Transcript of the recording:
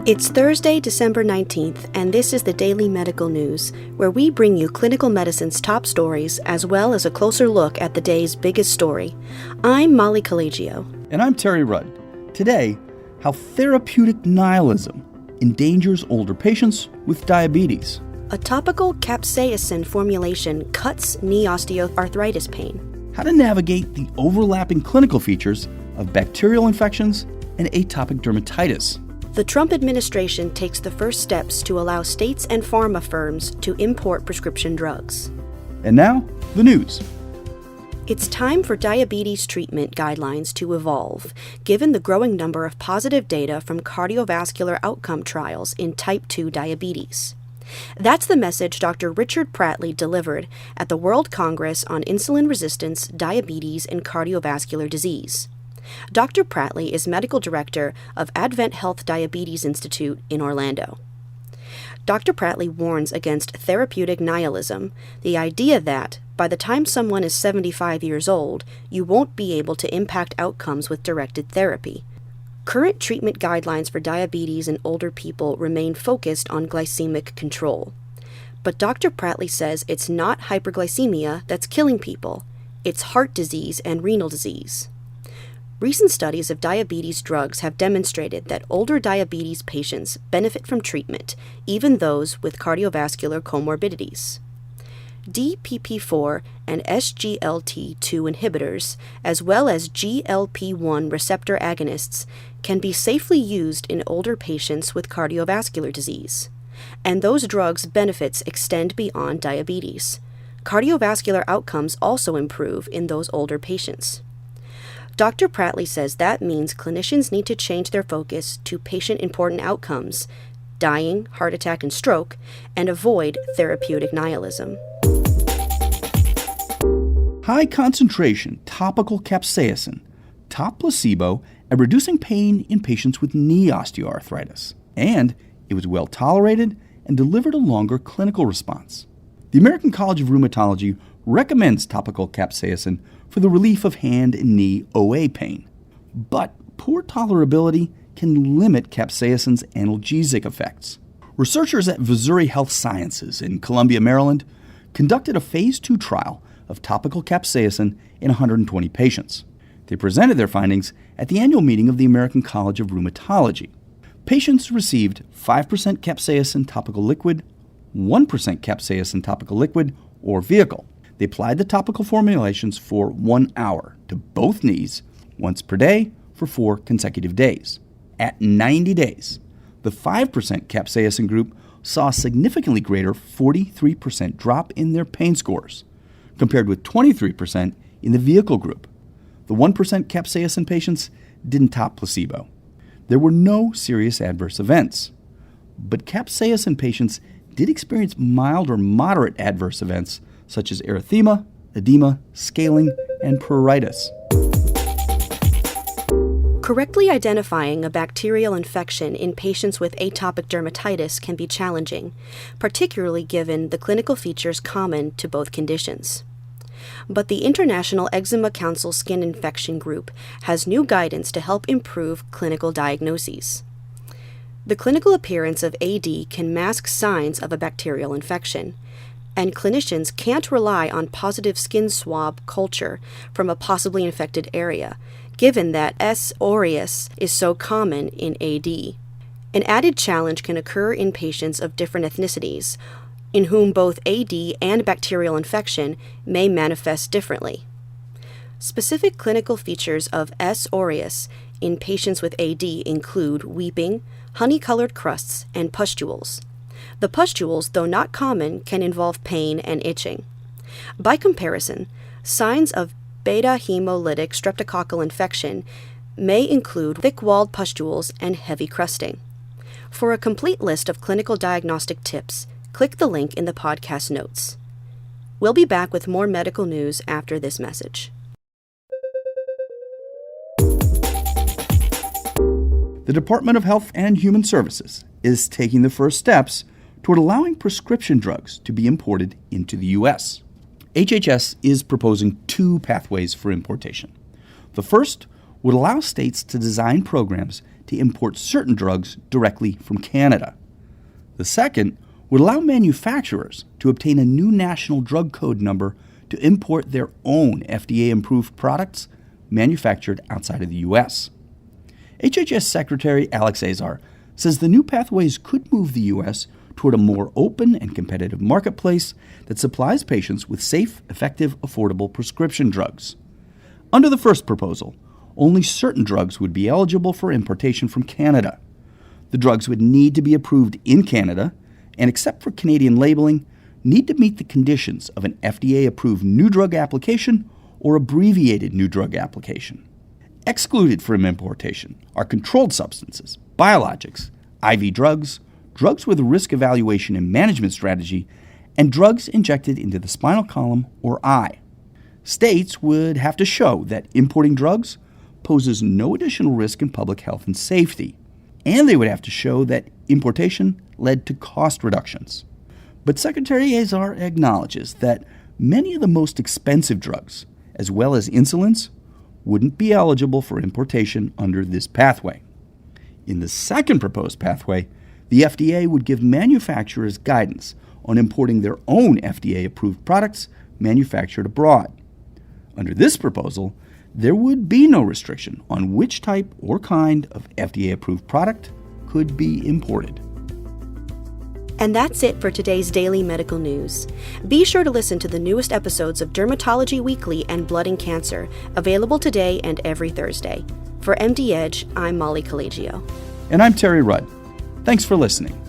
It's Thursday, December 19th, and this is the Daily Medical News, where we bring you clinical medicine's top stories as well as a closer look at the day's biggest story. I'm Molly Collegio. And I'm Terry Rudd. Today, how therapeutic nihilism endangers older patients with diabetes. A topical capsaicin formulation cuts knee osteoarthritis pain. How to navigate the overlapping clinical features of bacterial infections and atopic dermatitis. The Trump administration takes the first steps to allow states and pharma firms to import prescription drugs. And now, the news. It's time for diabetes treatment guidelines to evolve, given the growing number of positive data from cardiovascular outcome trials in type 2 diabetes. That's the message Dr. Richard Pratley delivered at the World Congress on Insulin Resistance, Diabetes, and Cardiovascular Disease. Dr. Pratley is medical director of Advent Health Diabetes Institute in Orlando. Dr. Pratley warns against therapeutic nihilism, the idea that, by the time someone is 75 years old, you won't be able to impact outcomes with directed therapy. Current treatment guidelines for diabetes in older people remain focused on glycemic control. But Dr. Pratley says it's not hyperglycemia that's killing people, it's heart disease and renal disease. Recent studies of diabetes drugs have demonstrated that older diabetes patients benefit from treatment, even those with cardiovascular comorbidities. DPP4 and SGLT2 inhibitors, as well as GLP-1 receptor agonists, can be safely used in older patients with cardiovascular disease. And those drugs' benefits extend beyond diabetes. Cardiovascular outcomes also improve in those older patients. Dr. Pratley says that means clinicians need to change their focus to patient-important outcomes, dying, heart attack, and stroke, and avoid therapeutic nihilism. High concentration topical capsaicin topped placebo at reducing pain in patients with knee osteoarthritis, and it was well tolerated and delivered a longer clinical response. The American College of Rheumatology recommends topical capsaicin for the relief of hand and knee OA pain. But poor tolerability can limit capsaicin's analgesic effects. Researchers at Missouri Health Sciences in Columbia, Maryland, conducted a phase 2 trial of topical capsaicin in 120 patients. They presented their findings at the annual meeting of the American College of Rheumatology. Patients received 5% capsaicin topical liquid, 1% capsaicin topical liquid, or vehicle. They applied the topical formulations for 1 hour to both knees, once per day, for 4 consecutive days. At 90 days, the 5% capsaicin group saw a significantly greater 43% drop in their pain scores, compared with 23% in the vehicle group. The 1% capsaicin patients didn't top placebo. There were no serious adverse events. But capsaicin patients did experience mild or moderate adverse events such as erythema, edema, scaling, and pruritus. Correctly identifying a bacterial infection in patients with atopic dermatitis can be challenging, particularly given the clinical features common to both conditions. But the International Eczema Council Skin Infection Group has new guidance to help improve clinical diagnoses. The clinical appearance of AD can mask signs of a bacterial infection, and clinicians can't rely on positive skin swab culture from a possibly infected area, given that S. aureus is so common in AD. An added challenge can occur in patients of different ethnicities, in whom both AD and bacterial infection may manifest differently. Specific clinical features of S. aureus in patients with AD include weeping, honey-colored crusts, and pustules. The pustules, though not common, can involve pain and itching. By comparison, signs of beta-hemolytic streptococcal infection may include thick-walled pustules and heavy crusting. For a complete list of clinical diagnostic tips, click the link in the podcast notes. We'll be back with more medical news after this message. The Department of Health and Human Services is taking the first steps toward allowing prescription drugs to be imported into the U.S. HHS is proposing 2 pathways for importation. The first would allow states to design programs to import certain drugs directly from Canada. The second would allow manufacturers to obtain a new national drug code number to import their own FDA-approved products manufactured outside of the U.S. HHS Secretary Alex Azar says the new pathways could move the U.S. toward a more open and competitive marketplace that supplies patients with safe, effective, affordable prescription drugs. Under the first proposal, only certain drugs would be eligible for importation from Canada. The drugs would need to be approved in Canada and, except for Canadian labeling, need to meet the conditions of an FDA-approved new drug application or abbreviated new drug application. Excluded from importation are controlled substances, biologics, IV drugs, drugs with a risk evaluation and management strategy, and drugs injected into the spinal column or eye. States would have to show that importing drugs poses no additional risk in public health and safety, and they would have to show that importation led to cost reductions. But Secretary Azar acknowledges that many of the most expensive drugs, as well as insulins, wouldn't be eligible for importation under this pathway. In the second proposed pathway, the FDA would give manufacturers guidance on importing their own FDA-approved products manufactured abroad. Under this proposal, there would be no restriction on which type or kind of FDA-approved product could be imported. And that's it for today's Daily Medical News. Be sure to listen to the newest episodes of Dermatology Weekly and Blood and Cancer, available today and every Thursday. For MD Edge, I'm Molly Collegio. And I'm Terry Rudd. Thanks for listening.